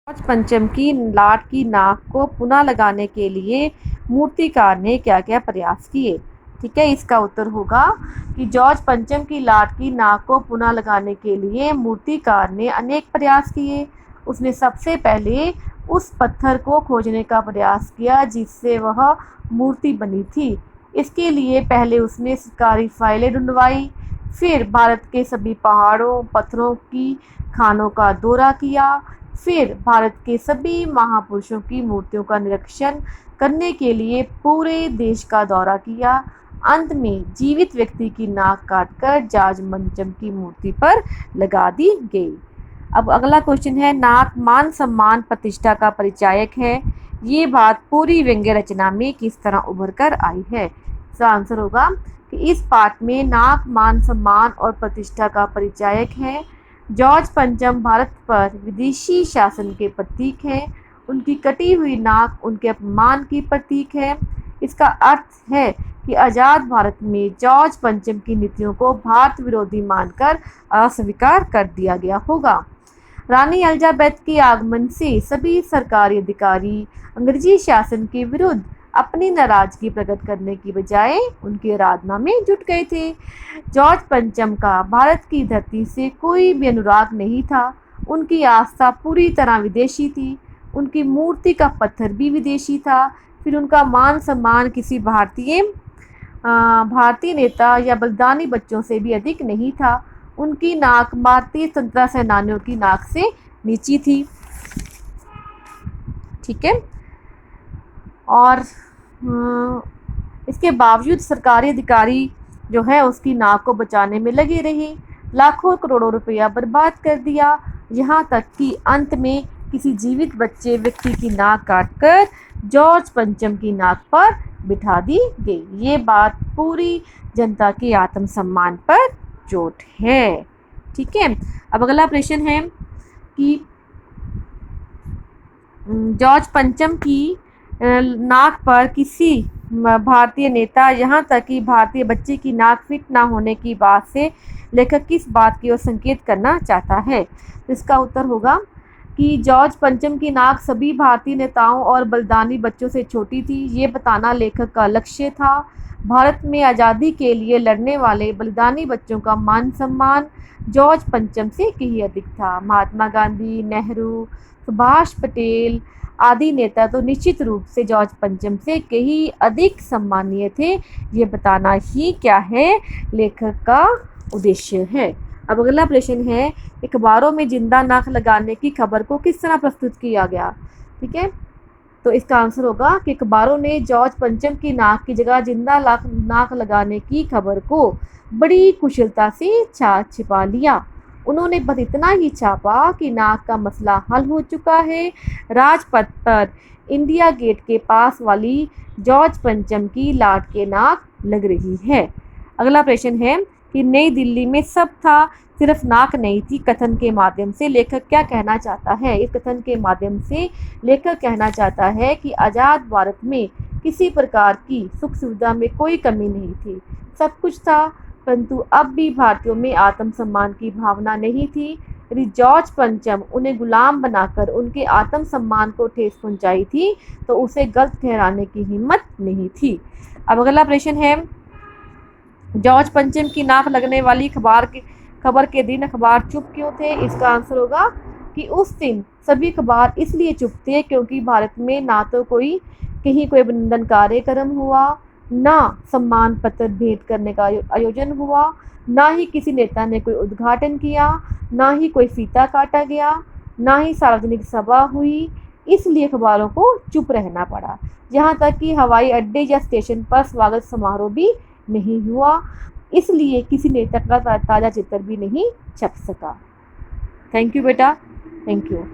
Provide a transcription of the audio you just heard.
George पंचम की लाट की नाक को पुनः लगाने के लिए मूर्तिकार ने क्या क्या प्रयास किए। ठीक है, इसका उत्तर होगा कि जॉर्ज पंचम की लाट की नाक को पुनः लगाने के लिए मूर्तिकार ने अनेक प्रयास किए। उसने सबसे पहले उस पत्थर को खोजने का प्रयास किया जिससे वह मूर्ति बनी थी। इसके लिए पहले उसने सरकारी फाइलें ढूंढवाई, फिर भारत के सभी पहाड़ों पत्थरों की खानों का दौरा किया, फिर भारत के सभी महापुरुषों की मूर्तियों का निरीक्षण करने के लिए पूरे देश का दौरा किया। अंत में जीवित व्यक्ति की नाक काटकर जॉर्ज पंचम की मूर्ति पर लगा दी गई। अब अगला क्वेश्चन है, नाक मान सम्मान प्रतिष्ठा का परिचायक है। ये बात पूरी व्यंग्य रचना में किस तरह उभर कर आई है। इसका आंसर होगा कि इस पाठ में नाक मान सम्मान और प्रतिष्ठा का परिचायक है। जॉर्ज पंचम भारत पर विदेशी शासन के प्रतीक हैं। उनकी कटी हुई नाक उनके अपमान की प्रतीक है। इसका अर्थ है कि आज़ाद भारत में जॉर्ज पंचम की नीतियों को भारत विरोधी मानकर अस्वीकार कर दिया गया होगा। रानी एलिजाबेथ के आगमन से सभी सरकारी अधिकारी अंग्रेजी शासन के विरुद्ध अपनी नाराजगी प्रकट करने की बजाय उनकी आराधना में जुट गए थे। जॉर्ज पंचम का भारत की धरती से कोई भी अनुराग नहीं था। उनकी आस्था पूरी तरह विदेशी थी। उनकी मूर्ति का पत्थर भी विदेशी था। फिर उनका मान सम्मान किसी भारतीय नेता या बलिदानी बच्चों से भी अधिक नहीं था। उनकी नाक भारतीय स्वतंत्रता सेनानियों की नाक से नीची थी। ठीक है, और इसके बावजूद सरकारी अधिकारी जो है उसकी नाक को बचाने में लगे रहे। लाखों करोड़ों रुपया बर्बाद कर दिया, यहाँ तक कि अंत में किसी जीवित बच्चे व्यक्ति की नाक काटकर जॉर्ज पंचम की नाक पर बिठा दी गई। ये बात पूरी जनता के आत्मसम्मान पर चोट है। ठीक है, अब अगला प्रश्न है कि जॉर्ज पंचम की नाक पर किसी भारतीय नेता यहाँ तक कि भारतीय बच्चे की नाक फिट ना होने की बात से लेखक किस बात की ओर संकेत करना चाहता है। इसका उत्तर होगा कि जॉर्ज पंचम की नाक सभी भारतीय नेताओं और बलिदानी बच्चों से छोटी थी। ये बताना लेखक का लक्ष्य था। भारत में आज़ादी के लिए लड़ने वाले बलिदानी बच्चों का मान सम्मान जॉर्ज पंचम से कहीं अधिक था। महात्मा गांधी, नेहरू, सुभाष पटेल आदि नेता तो निश्चित रूप से जॉर्ज पंचम से कहीं अधिक सम्मानीय थे। ये बताना ही क्या है लेखक का उद्देश्य है। अब अगला प्रश्न है, अखबारों में जिंदा नाक लगाने की खबर को किस तरह प्रस्तुत किया गया। ठीक है, तो इसका आंसर होगा कि अखबारों ने जॉर्ज पंचम की नाक की जगह जिंदा नाक लगाने की खबर को बड़ी कुशलता से छिपा लिया। उन्होंने बस इतना ही छापा कि नाक का मसला हल हो चुका है। राजपथ पर इंडिया गेट के पास वाली जॉर्ज पंचम की लाट के नाक लग रही है। अगला प्रश्न है कि नई दिल्ली में सब था, सिर्फ नाक नहीं थी। कथन के माध्यम से लेखक क्या कहना चाहता है। इस कथन के माध्यम से लेखक कहना चाहता है कि आज़ाद भारत में किसी प्रकार की सुख सुविधा में कोई कमी नहीं थी, सब कुछ था, परंतु अब भी भारतीयों में आत्मसम्मान की भावना नहीं थी। यदि जॉर्ज पंचम उन्हें गुलाम बनाकर उनके आत्मसम्मान को ठेस पहुंचाई थी तो उसे गलत ठहराने की हिम्मत नहीं थी। अब अगला प्रश्न है, जॉर्ज पंचम की नाक लगने वाली खबर के दिन अखबार चुप क्यों थे। इसका आंसर होगा कि उस दिन सभी अखबार इसलिए चुप थे क्योंकि भारत में ना तो कहीं कोई अभिनंदन कार्यक्रम हुआ, ना सम्मान पत्र भेंट करने का आयोजन हुआ, ना ही किसी नेता ने कोई उद्घाटन किया, ना ही कोई फीता काटा गया, ना ही सार्वजनिक सभा हुई। इसलिए अखबारों को चुप रहना पड़ा। यहाँ तक कि हवाई अड्डे या स्टेशन पर स्वागत समारोह भी नहीं हुआ। इसलिए किसी नेता का ताज़ा चित्र भी नहीं छप सका। थैंक यू बेटा, थैंक यू।